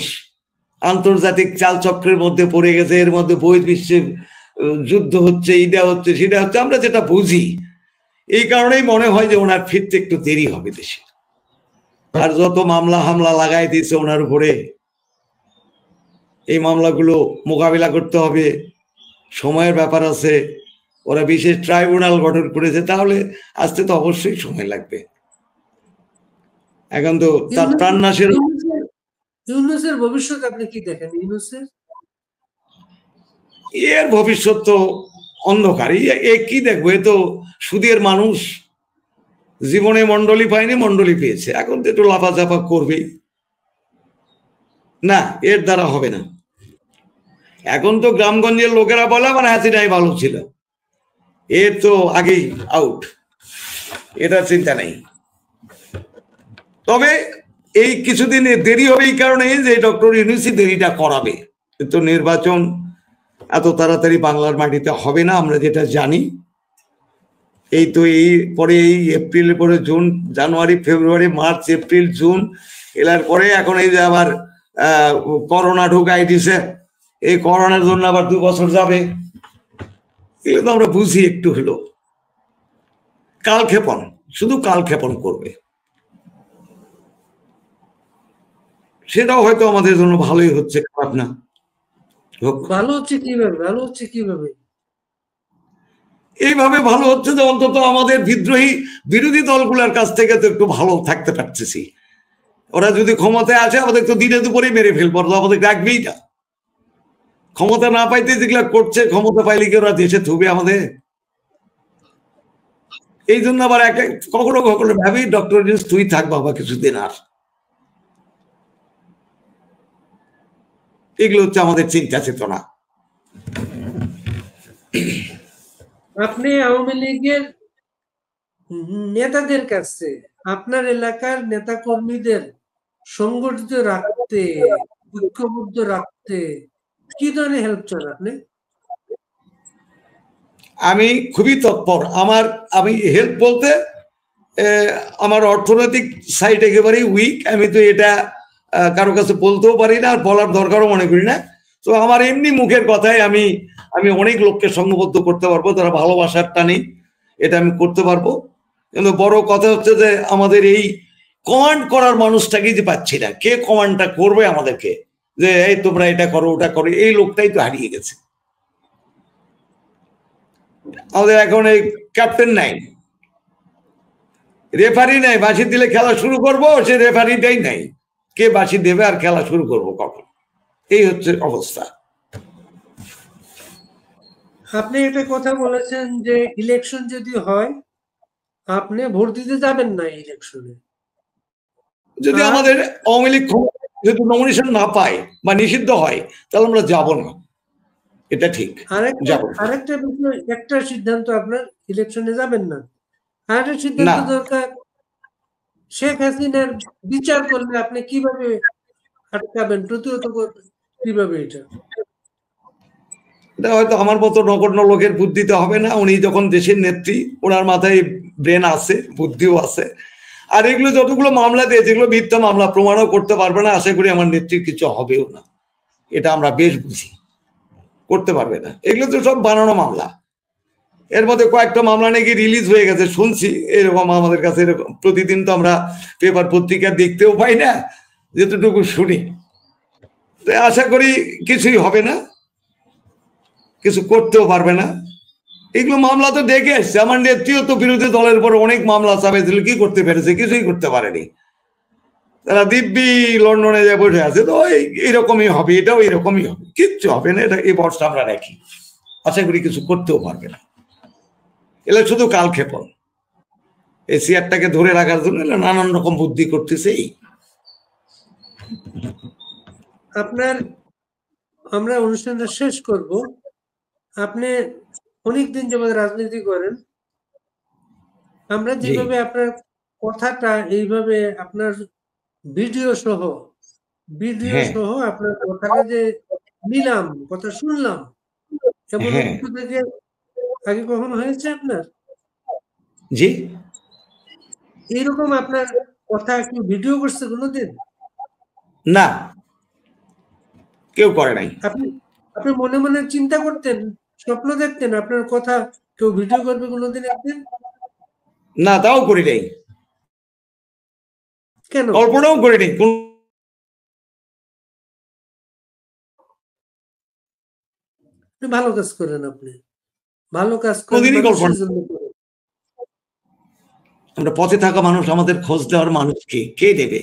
আন্তর্জাতিক চালচক্রের মধ্যে পড়ে গেছে, এর মধ্যে বহির্বিশ্বে যুদ্ধ হচ্ছে, ইটা হচ্ছে, সেটা হচ্ছে, আমরা যেটা বুঝি। এই কারণেই মনে হয় যে ওনার ফিরতে একটু দেরি হবে দেশে। আর যত মামলা হামলা লাগাই দিয়েছে ওনার উপরে, এই মামলাগুলো মোকাবিলা করতে হবে, সময়ের ব্যাপার আছে। ওরা বিশেষ ট্রাইব্যুনাল গঠন করেছে, তাহলে আসতে তো অবশ্যই সময় লাগবে। এখন তো তার প্রাণনাশের ইউনূসের ভবিষ্যৎ আপনি কি দেখেন? ইউনূসের এর ভবিষ্যৎ তো অন্ধকার। এ কি দেখবো, এ তো সুদের মানুষ, জীবনে মন্ডলী পায়নি, মন্ডলী পেয়েছে, এখন তো একটু লাফাঝাফা করবেই। না, এর দ্বারা হবে না। এখন তো গ্রামগঞ্জের লোকেরা বলে আমার হাসিনাই ভালো ছিল, এর তো আগেই আউট, এটা চিন্তা নেই। তবে এই কিছুদিন দেরি হবে এই কারণে যে ডক্টর ইউনূস দেরিটা করাবে। কিন্তু নির্বাচন এত তাড়াতাড়ি বাংলার মাটিতে হবে না, আমরা যেটা জানি। এই তো এই পরে এই এপ্রিলের পরে জুন, জানুয়ারি, ফেব্রুয়ারি, মার্চ, এপ্রিল, জুন এলার পরে এখন এই যে আবার করোনা ঢুকাই দিছে, এই করোনার জন্য আবার 2 বছর যাবে। এগুলো তো আমরা বুঝি একটু হলো, কালক্ষেপণ, শুধু কালক্ষেপণ করবে। সেটাও হয়তো আমাদের জন্য ভালোই হচ্ছে, খারাপ না। ভালো হচ্ছে কিভাবে? ভালো হচ্ছে কিভাবে? এইভাবে ভালো হচ্ছে যে অন্তত আমাদের বিদ্রোহী বিরোধী দলগুলোর কাছ থেকে তো একটু ভালো থাকতে পারতেছি। ওরা যদি ক্ষমতায় আসে আমাদের তো দিনে দুপুরে মেরে ফেলবো, আমাদের রাখবেই না। ক্ষমতা না পাইতে যেগুলা করছে, ক্ষমতা পাইলে কি ওরা দেশে থুবে আমাদের? এই জন্য আবার কখনো কখনো ভাবি ডক্টর ইউনূস তুই থাক বাবা কিছুদিন আর। এগুলো হচ্ছে আমাদের চিন্তা চেতনা। আপনি আওয়ামী লীগের নেতাদের কাছে আপনার এলাকার নেতা কর্মীদের সংগঠিত রাখতে, ঐক্যবদ্ধ রাখতে কি ধরনের হেল্প চান আপনি? আমি খুবই তৎপর। আমি হেল্প বলতে আমার অর্থনৈতিক সাইড একেবারেই উইক। আমি তো এটা কারো কাছে বলতেও পারি না, আর বলার দরকারও মনে করি না। তো আমার এমনি মুখের কথায় আমি অনেক লোককে সংঘবদ্ধ করতে পারবো, তারা ভালোবাসার টানে এটা আমি করতে পারবো। কিন্তু বড় কথা হচ্ছে যে আমাদের এই কমান্ড করার মানুষটাকে যে পাচ্ছি না, কে কমান্ডটা করবে আমাদেরকে, যে এই তোমরা এটা করো ওটা করো, এই লোকটাই তো হারিয়ে গেছে। আমাদের এখন এই ক্যাপ্টেন নাই, রেফারি নাই, বাঁশি দিলে খেলা শুরু করবো, সে রেফারিটাই নাই, কে বাঁশি দেবে আর খেলা শুরু করবো কখন, এই হচ্ছে অবস্থা। আপনি একটা কথা বলেছেন যে ইলেকশন যদি হয় আপনি ভোট দিতে যাবেন না ইলেকশনে। যদি আমাদের আওয়ামী লীগ যদি নমিনেশন না পায় বা নিষিদ্ধ হয় তাহলে আমরা যাব না, এটা ঠিক। আরেকটা বিষয়, একটা সিদ্ধান্ত আপনার ইলেকশনে যাবেন না, আরেকটা সিদ্ধান্ত দরকার, শেখ হাসিনার বিচার করলে আপনি কিভাবে আটকাবেন, প্রতিহত করবেন কিভাবে? এটা হয়তো আমার মতো নগণ্য লোকের বুদ্ধিতে হবে না। উনি যখন দেশের নেত্রী, ওনার মাথায় ব্রেন আছে, বুদ্ধিও আছে। আর এগুলো যতগুলো মামলা দিয়ে, যেগুলো মিথ্যা মামলা, প্রমাণও করতে পারবে না। আশা করি আমার নেত্রীর কিছু হবেও না, এটা আমরা বেশ বুঝি। করতে পারবে না, এগুলো তো সব বানানো মামলা। এর মধ্যে কয়েকটা মামলা নাকি রিলিজ হয়ে গেছে শুনছি, এরকম আমাদের কাছে এরকম প্রতিদিন তো আমরা পেপার পত্রিকা দেখতেও পাই না, যতটুকু শুনি। আশা করি কিছুই হবে না, কিছু করতেও পারবে না। এগুলো মামলা তো দেখে আসছে, আমার নেত্রীও তো বিরোধী দলের উপর অনেক মামলা চাপিয়েছিল, কি করতে পেরেছে? কিছুই করতে পারেনি। তারা দিব্যি লন্ডনে যে বসে আছে, তো এইরকমই হবে, এটাও এরকমই হবে, কিচ্ছু হবে না, এটা এই বর্ষা আমরা রাখি। আশা করি কিছু করতেও পারবে না, এগুলো শুধু কালক্ষেপণ। এই চেয়ারটাকে ধরে রাখার জন্য নানান রকম বুদ্ধি করতেছে। আমরা অনুষ্ঠানটা শেষ করব। আপনি অনেকদিন যাবত রাজনীতি করেন, আমরা যেভাবে আপনার কথাটা এইভাবে আপনার ভিডিও সহ আপনার কথাটা যে নিলাম, কথা শুনলাম, এমন অভিজ্ঞতা আগে কখনো হয়েছে আপনার? জি, এইরকম আপনার কথা কি ভিডিও করছে কোনোদিন? না, কেউ করে নাই। আপনি মনে মনে চিন্তা করতেন, স্বপ্ন দেখতেন আপনার কথা কেউ ভিডিও করবে কোনোদিন একদিন? না, তাও করি নাই, কেন? কল্পনাও করি নাই। ভালো কাজ করেন, আপনি ভালো কাজ করেন। আমরা পথে থাকা মানুষ, আমাদের খোঁজ দেওয়ার মানুষকে কে দেবে?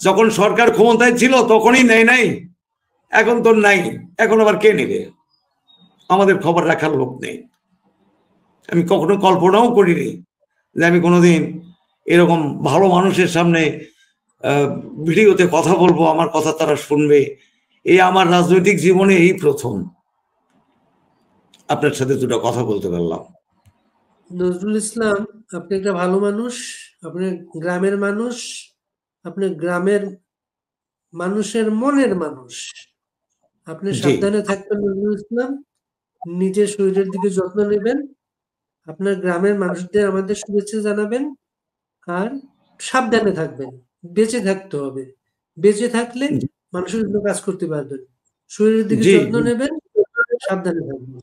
যখন সরকার ক্ষমতায় ছিল তখনই নেয় নাই, এখন তো নাই, এখন আবার কে নেবে? আমাদের খবর রাখার লোক নেই। আমি কখনো কল্পনাও করিনি যে আমি কোনোদিন এরকম ভালো মানুষের সামনে ভিডিওতে কথা বলবো, আমার কথা তারা শুনবে। এই আমার রাজনৈতিক জীবনে এই প্রথম আপনার সাথে দুটো কথা বলতে পারলাম। নজরুল ইসলাম, আপনি একটা ভালো মানুষ, আপনি গ্রামের মানুষ, আপনি গ্রামের মানুষের মনের মানুষ। আপনি সাবধানে থাকবেন নজরুল ইসলাম, নিজের শরীরের দিকে যত্ন নেবেন, আপনার গ্রামের মানুষদের আমাদের শুভেচ্ছা জানাবেন, আর সাবধানে থাকবেন। বেঁচে থাকতে হবে, বেঁচে থাকলে মানুষের জন্য কাজ করতে পারবেন। শরীরের দিকে যত্ন নেবেন, সাবধানে থাকবেন।